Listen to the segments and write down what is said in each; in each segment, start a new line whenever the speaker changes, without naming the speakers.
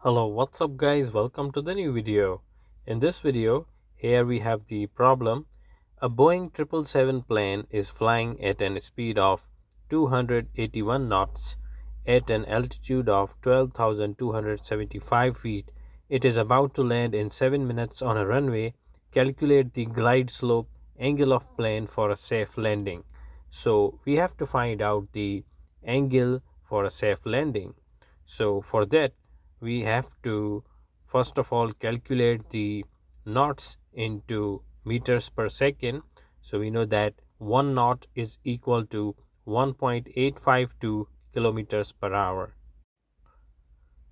Hello, what's up guys? Welcome to the new video. In this video, here we have the problem. A Boeing 777 plane is flying at a speed of 281 knots at an altitude of 12,275 feet. It is about to land in 7 minutes on a runway. Calculate the glide slope angle of plane for a safe landing. So we have to find out the angle for a safe landing. So for that, we have to first of all calculate the knots into meters per second. So we know that 1 knot is equal to 1.852 kilometers per hour.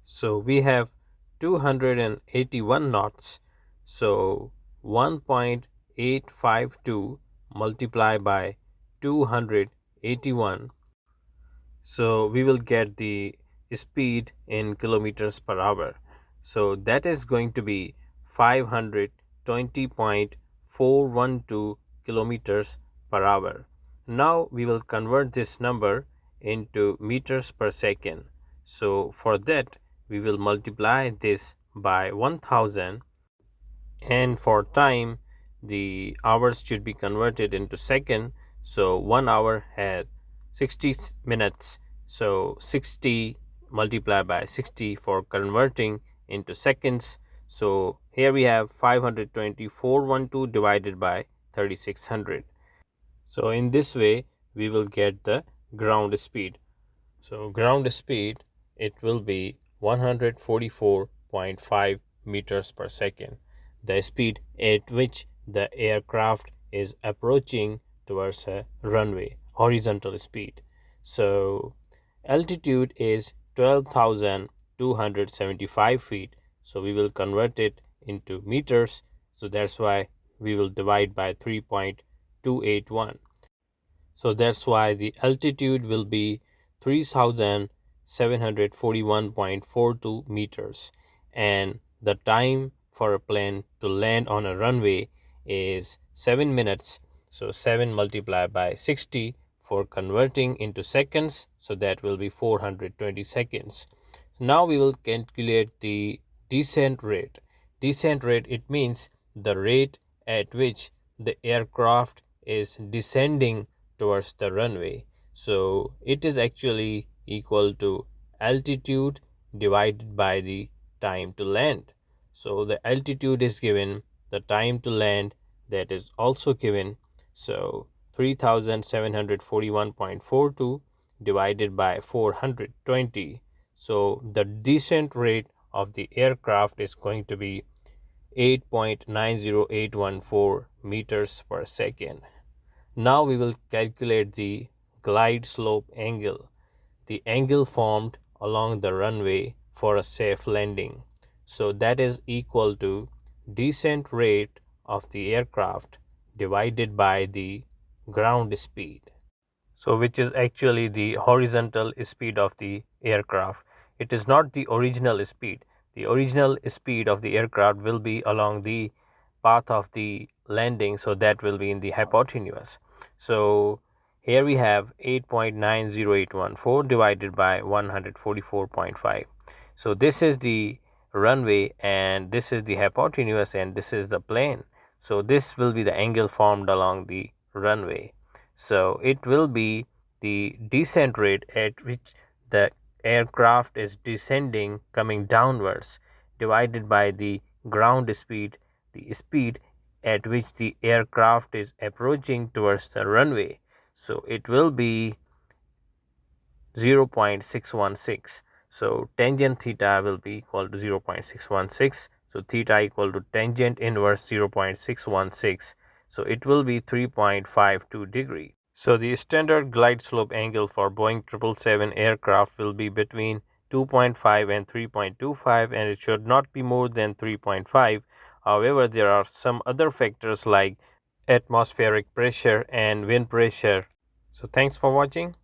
So we have 281 knots. So 1.852 multiplied by 281. So we will get the speed in kilometers per hour. So that is going to be 520.412 kilometers per hour. Now we will convert this number into meters per second. So for that we will multiply this by 1000, and for time the hours should be converted into second. So 1 hour has 60 minutes, so 60 multiplied by 60 for converting into seconds. So here we have 524.12 divided by 3600. So in this way we will get the ground speed. So ground speed, it will be 144.5 meters per second, the speed at which the aircraft is approaching towards a runway, horizontal speed. So altitude is 12,275 feet. So we will convert it into meters. So that's why we will divide by 3.281. So that's why the altitude will be 3,741.42 meters, and the time for a plane to land on a runway is 7 minutes. So 7 multiplied by 60 for converting into seconds, so that will be 420 seconds. Now we will calculate the descent rate. Descent rate, it means the rate at which the aircraft is descending towards the runway. So it is actually equal to altitude divided by the time to land. So the altitude is given, the time to land, that is also given. So 3741.42 divided by 420. So the descent rate of the aircraft is going to be 8.90814 meters per second. Now we will calculate the glide slope angle, the angle formed along the runway for a safe landing. So that is equal to descent rate of the aircraft divided by the ground speed. So which is actually the horizontal speed of the aircraft. It is not the original speed. The original speed of the aircraft will be along the path of the landing, so that will be in the hypotenuse. So here we have 8.90814 divided by 144.5. So this is the runway and this is the hypotenuse and this is the plane. So this will be the angle formed along the runway. So it will be the descent rate at which the aircraft is descending, coming downwards, divided by the ground speed, the speed at which the aircraft is approaching towards the runway. So it will be 0.616. So tangent theta will be equal to 0.616. So theta equal to tangent inverse 0.616. So it will be 3.52 degree. So the standard glide slope angle for Boeing 777 aircraft will be between 2.5 and 3.25, and it should not be more than 3.5. However, there are some other factors like atmospheric pressure and wind pressure. So thanks for watching.